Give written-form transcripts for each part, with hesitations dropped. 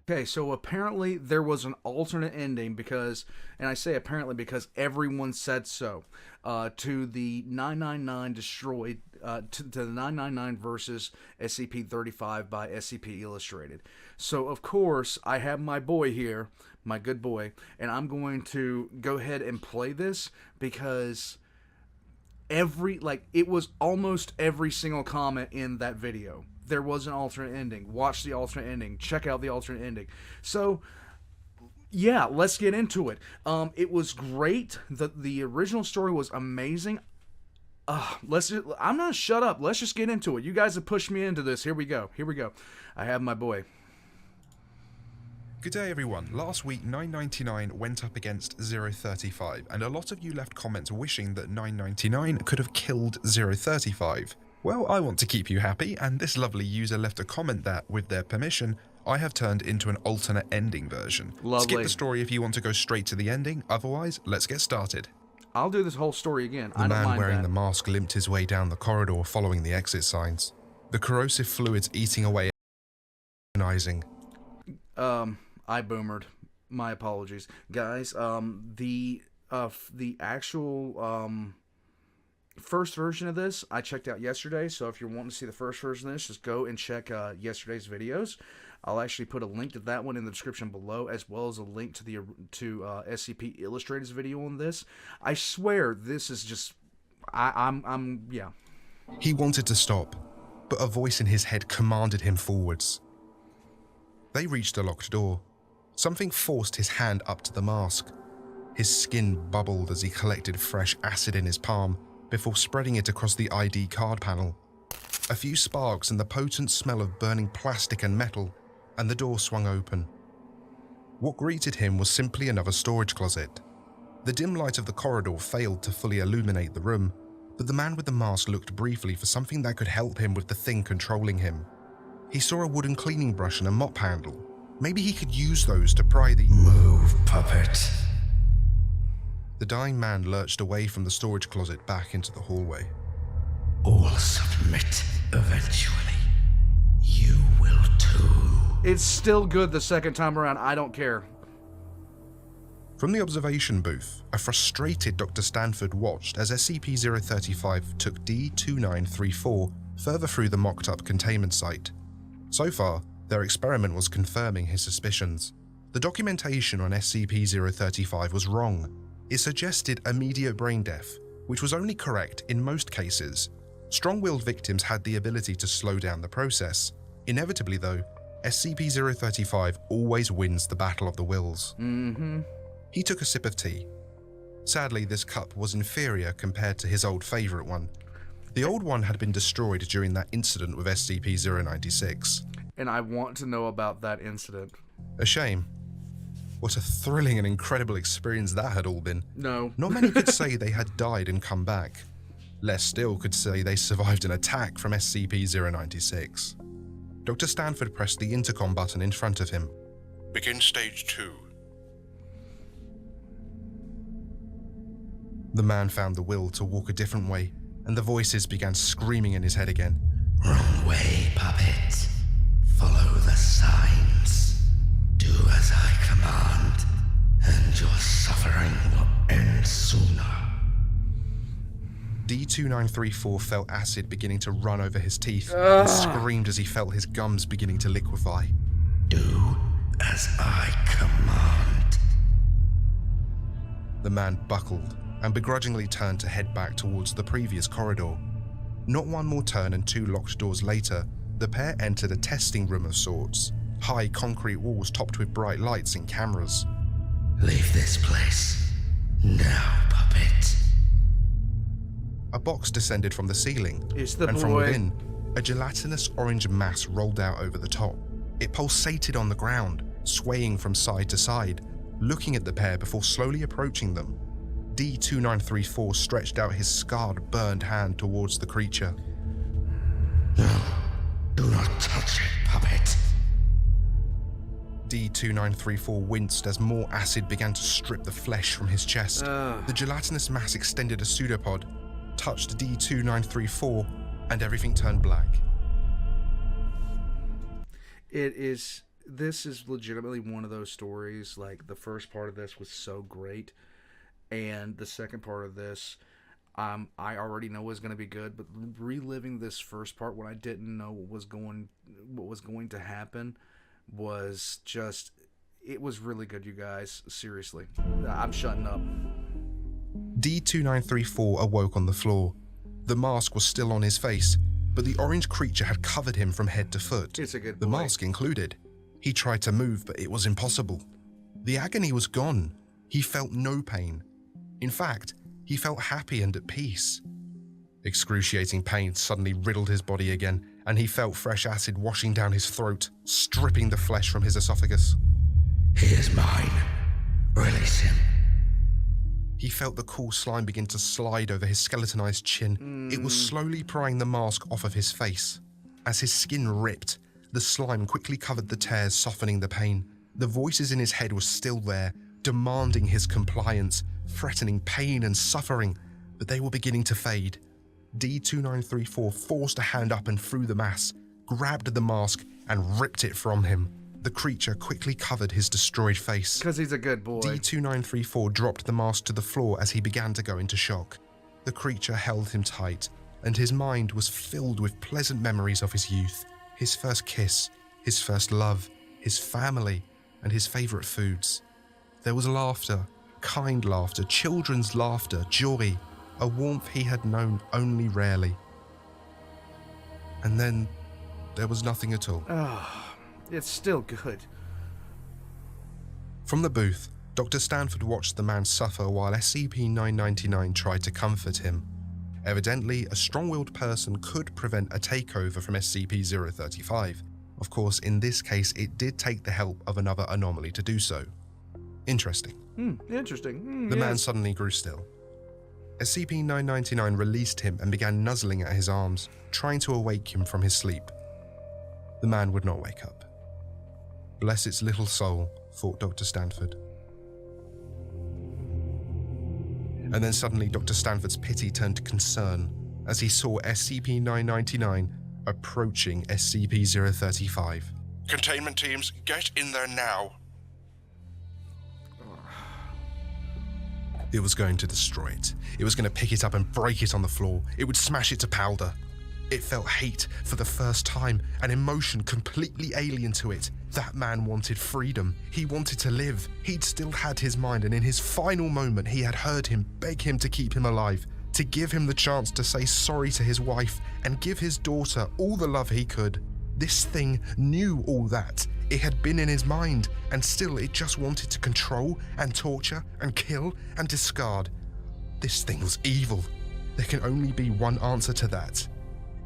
Okay, so apparently there was an alternate ending and I say apparently because everyone said so, to the 999 destroyed, to the 999 versus SCP-35 by SCP Illustrated. So of course I have my boy here, my good boy, and I'm going to go ahead and play this because it was almost every single comment in that video. There was an alternate ending. Watch the alternate ending. Check out the alternate ending. So, yeah, let's get into it. It was great. The original story was amazing. I'm not shut up. Let's just get into it. You guys have pushed me into this. Here we go. I have my boy. Good day everyone. Last week 999 went up against 035 and a lot of you left comments wishing that 999 could have killed 035. Well, I want to keep you happy, and this lovely user left a comment that, with their permission, I have turned into an alternate ending version. Lovely. Skip the story if you want to go straight to the ending, otherwise, let's get started. I'll do this whole story again. The man wearing the mask limped his way down the corridor following the exit signs. The corrosive fluids eating away agonizing. I boomered. My apologies. Guys, the actual, first version of this I checked out yesterday, so if you're wanting to see the first version of this, just go and check yesterday's videos. I'll actually put a link to that one in the description below, as well as a link to the SCP Illustrated's video on this. I swear this is just yeah. He wanted to stop, but a voice in his head commanded him forwards. They reached a locked door. Something forced his hand up to the mask. His skin bubbled as he collected fresh acid in his palm before spreading it across the ID card panel. A few sparks and the potent smell of burning plastic and metal, and the door swung open. What greeted him was simply another storage closet. The dim light of the corridor failed to fully illuminate the room, but the man with the mask looked briefly for something that could help him with the thing controlling him. He saw a wooden cleaning brush and a mop handle. Maybe he could use those to pry the— Move, puppet. The dying man lurched away from the storage closet back into the hallway. All submit eventually. You will too. It's still good the second time around. I don't care. From the observation booth, a frustrated Dr. Stanford watched as SCP-035 took D-2934 further through the mocked-up containment site. So far, their experiment was confirming his suspicions. The documentation on SCP-035 was wrong. It suggested immediate brain death, which was only correct in most cases. Strong-willed victims had the ability to slow down the process. Inevitably though, SCP-035 always wins the battle of the wills. He took a sip of tea. Sadly, this cup was inferior compared to his old favourite one. The old one had been destroyed during that incident with SCP-096. And I want to know about that incident. A shame. What a thrilling and incredible experience that had all been. No. Not many could say they had died and come back. Less still could say they survived an attack from SCP-096. Dr. Stanford pressed the intercom button in front of him. Begin stage 2. The man found the will to walk a different way, and the voices began screaming in his head again. Wrong way, puppet. Follow the signs. Do as I command, and your suffering will end sooner. D-2934 felt acid beginning to run over his teeth and screamed as he felt his gums beginning to liquefy. Do as I command. The man buckled and begrudgingly turned to head back towards the previous corridor. Not one more turn and 2 locked doors later, the pair entered a testing room of sorts. High concrete walls topped with bright lights and cameras. Leave this place. Now, puppet. A box descended from the ceiling, It's the and boy. from within, a gelatinous orange mass rolled out over the top. It pulsated on the ground, swaying from side to side, looking at the pair before slowly approaching them. D-2934 stretched out his scarred, burned hand towards the creature. No, do not touch it, puppet. D-2934 winced as more acid began to strip the flesh from his chest. The gelatinous mass extended a pseudopod, touched D-2934, and everything turned black. It is this is legitimately one of those stories. Like, the first part of this was so great, and the second part of this, I already know was going to be good. But reliving this first part when I didn't know what was going to happen was just, it was really good, you guys. Seriously, I'm shutting up. D2934 awoke on the floor. The mask was still on his face, but the orange creature had covered him from head to foot. It's a good The boy. mask included. He tried to move, but it was impossible. The agony was gone. He felt no pain. In fact, he felt happy and at peace. Excruciating pain suddenly riddled his body again, and he felt fresh acid washing down his throat, stripping the flesh from his esophagus. He is mine. Release him. He felt the cool slime begin to slide over his skeletonized chin. It was slowly prying the mask off of his face. As his skin ripped, the slime quickly covered the tears, softening the pain. The voices in his head were still there, demanding his compliance, threatening pain and suffering, but they were beginning to fade. D2934 forced a hand up and through the mass, grabbed the mask and ripped it from him. The creature quickly covered his destroyed face. Because he's a good boy. D2934 dropped the mask to the floor as he began to go into shock. The creature held him tight, and his mind was filled with pleasant memories of his youth, his first kiss, his first love, his family, and his favorite foods. There was laughter, kind laughter, children's laughter, joy, a warmth he had known only rarely. And then there was nothing at all. It's still good. From the booth, Dr. Stanford watched the man suffer while SCP-999 tried to comfort him. Evidently, a strong-willed person could prevent a takeover from SCP-035. Of course, in this case, it did take the help of another anomaly to do so. Interesting. Interesting. The man suddenly grew still. SCP-999 released him and began nuzzling at his arms, trying to awake him from his sleep. The man would not wake up. Bless its little soul, thought Dr. Stanford. And then suddenly Dr. Stanford's pity turned to concern as he saw SCP-999 approaching SCP-035. Containment teams, get in there now. It was going to destroy it. It was going to pick it up and break it on the floor. It would smash it to powder. It felt hate for the first time, an emotion completely alien to it. That man wanted freedom. He wanted to live. He'd still had his mind, and in his final moment, he had heard him beg him to keep him alive, to give him the chance to say sorry to his wife and give his daughter all the love he could. This thing knew all that. It had been in his mind, and still it just wanted to control and torture and kill and discard. This thing was evil. There can only be one answer to that.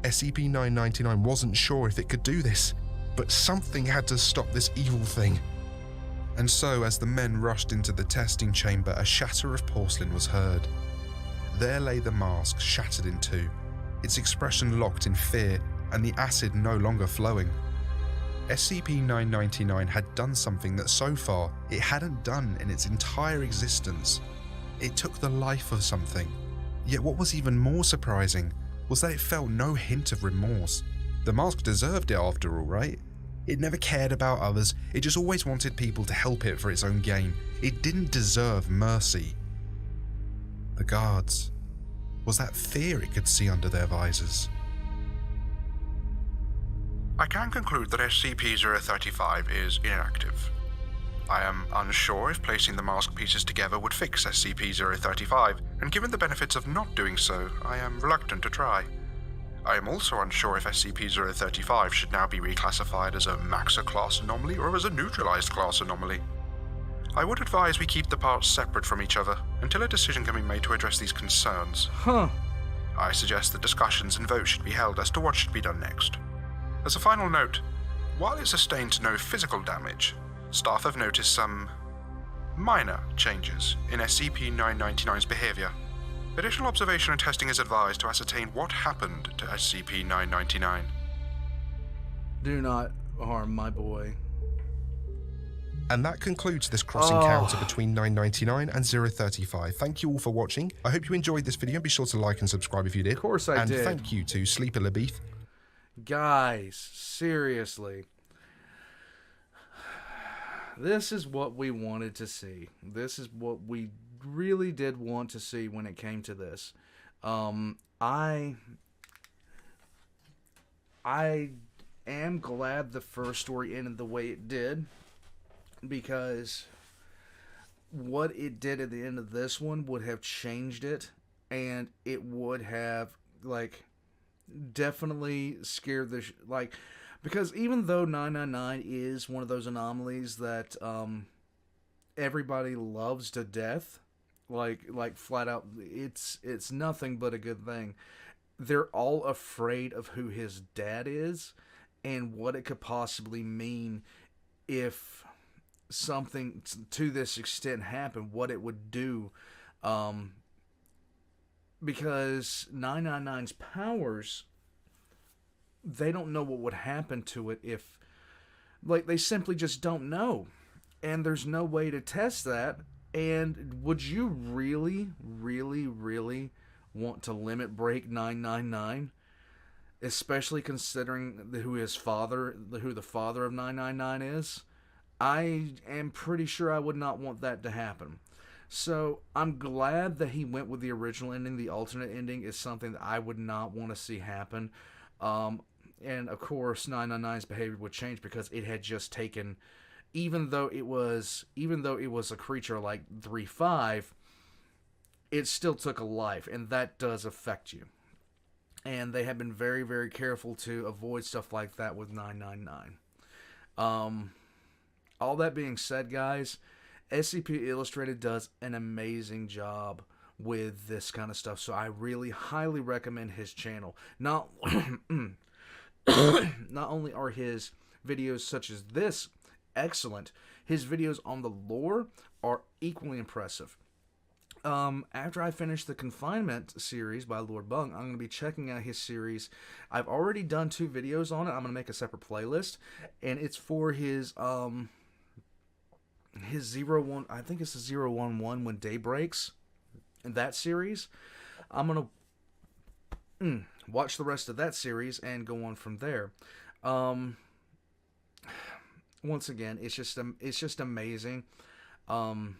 SCP-999 wasn't sure if it could do this, but something had to stop this evil thing. And so, as the men rushed into the testing chamber, a shatter of porcelain was heard. There lay the mask, shattered in two, its expression locked in fear, and the acid no longer flowing. SCP-999 had done something that so far it hadn't done in its entire existence. It took the life of something. Yet what was even more surprising was that it felt no hint of remorse. The mask deserved it after all, right? It never cared about others, it just always wanted people to help it for its own gain. It didn't deserve mercy. The guards. Was that fear it could see under their visors? I can conclude that SCP-035 is inactive. I am unsure if placing the mask pieces together would fix SCP-035, and given the benefits of not doing so, I am reluctant to try. I am also unsure if SCP-035 should now be reclassified as a Maxa-class anomaly or as a neutralized class anomaly. I would advise we keep the parts separate from each other until a decision can be made to address these concerns. I suggest that discussions and votes should be held as to what should be done next. As a final note, while it sustained no physical damage, staff have noticed some minor changes in SCP-999's behavior. Additional observation and testing is advised to ascertain what happened to SCP-999. Do not harm my boy. And that concludes this cross-encounter between 999 and 035. Thank you all for watching. I hope you enjoyed this video. Be sure to like and subscribe if you did. Of course I did. And thank you to Sleeper Labeef. Guys, seriously. This is what we wanted to see. This is what we really did want to see when it came to this. I am glad the first story ended the way it did, because what it did at the end of this one would have changed it, and it would have, like, definitely scared the like, because even though 999 is one of those anomalies that everybody loves to death, like flat out, it's nothing but a good thing. They're all afraid of who his dad is and what it could possibly mean if something to this extent happened, what it would do. Because 999's powers, they don't know what would happen to it if, like, they simply just don't know. And there's no way to test that. And would you really, really, really want to limit break 999? Especially considering who the father of 999 is? I am pretty sure I would not want that to happen. So I'm glad that he went with the original ending. The alternate ending is something that I would not want to see happen. And of course, 999's behavior would change because it had just taken, even though it was a creature like 35, it still took a life, and that does affect you. And they have been very, very careful to avoid stuff like that with 999. All that being said, guys, SCP Illustrated does an amazing job with this kind of stuff, so I really highly recommend his channel. Not only are his videos such as this excellent, his videos on the lore are equally impressive. After I finish the Confinement series by Lord Bung, I'm going to be checking out his series. I've already done 2 videos on it. I'm going to make a separate playlist, and it's for his 01, I think it's the 011 When Day Breaks, in that series. I'm going to watch the rest of that series and go on from there. Once again, it's just amazing. One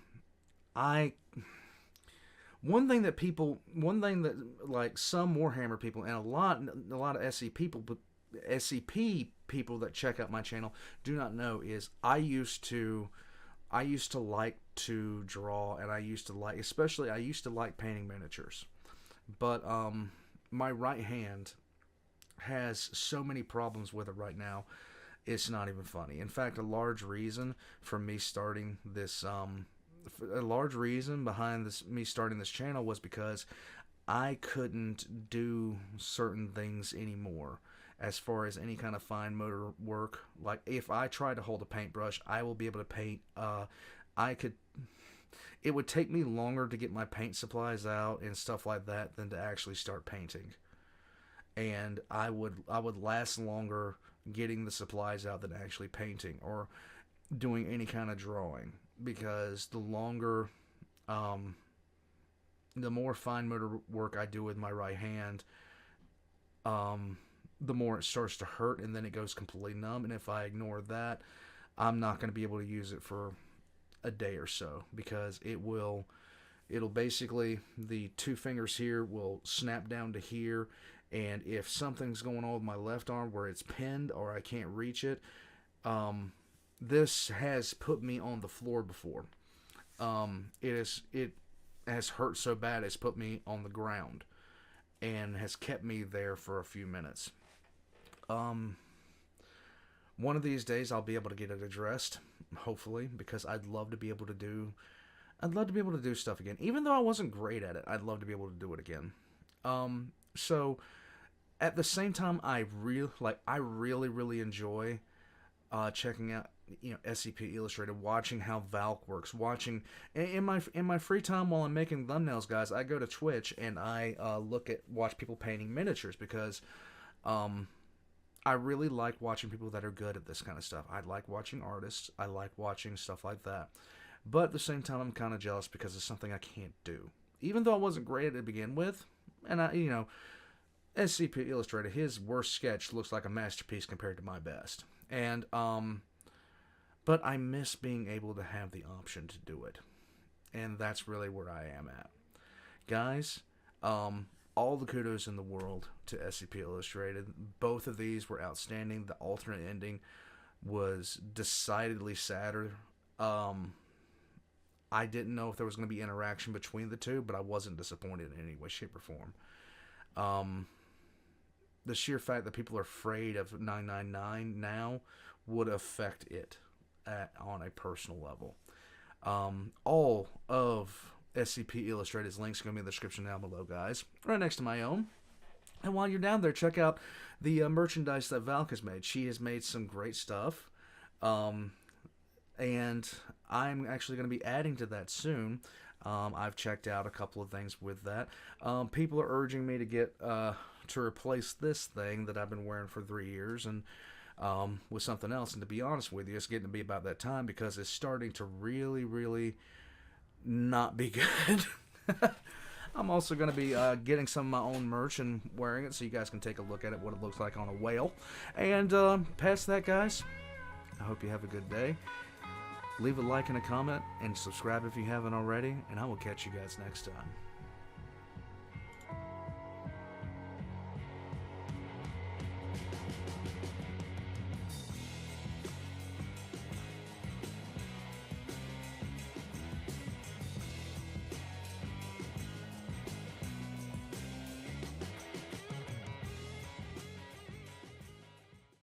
thing that like some Warhammer people and a lot of SCP people that check out my channel do not know is I used to like to draw, and I used to like painting miniatures. But my right hand has so many problems with it right now. It's not even funny. In fact, a large reason behind me starting this channel was because I couldn't do certain things anymore as far as any kind of fine motor work. Like, if I try to hold a paintbrush, I will be able to paint. It would take me longer to get my paint supplies out and stuff like that than to actually start painting. And I would last longer getting the supplies out than actually painting or doing any kind of drawing, because the more fine motor work I do with my right hand, the more it starts to hurt, and then it goes completely numb. And if I ignore that, I'm not going to be able to use it for a day or so, because it'll basically, the 2 fingers here will snap down to here, and if something's going on with my left arm where it's pinned or I can't reach it, this has put me on the floor before. It has hurt so bad it's put me on the ground and has kept me there for a few minutes. One of these days I'll be able to get it addressed, hopefully, because I'd love to be able to do stuff again. Even though I wasn't great at it, I'd love to be able to do it again. So at the same time, I really enjoy checking out, SCP Illustrated, watching how Valk works, watching in my free time while I'm making thumbnails, guys. I go to Twitch and I watch people painting miniatures, because I really like watching people that are good at this kind of stuff. I like watching artists. I like watching stuff like that. But at the same time, I'm kind of jealous because it's something I can't do. Even though I wasn't great at it to begin with, and SCP Illustrated, his worst sketch looks like a masterpiece compared to my best. And but but I miss being able to have the option to do it. And that's really where I am at. Guys, all the kudos in the world to SCP Illustrated. Both of these were outstanding. The alternate ending was decidedly sadder. I didn't know if there was going to be interaction between the two, but I wasn't disappointed in any way, shape, or form. The sheer fact that people are afraid of 999 now would affect it on a personal level. All of SCP Illustrated's links are going to be in the description down below, guys, right next to my own. And while you're down there, check out the merchandise that Valk has made. She has made some great stuff, and I'm actually going to be adding to that soon. I've checked out a couple of things with that. People are urging me to get to replace this thing that I've been wearing for 3 years and with something else. And to be honest with you, it's getting to be about that time because it's starting to really, really not be good. I'm also going to be getting some of my own merch and wearing it so you guys can take a look at it, what it looks like on a whale. And past that, guys, I hope you have a good day. Leave a like and a comment and subscribe if you haven't already, and I will catch you guys next time.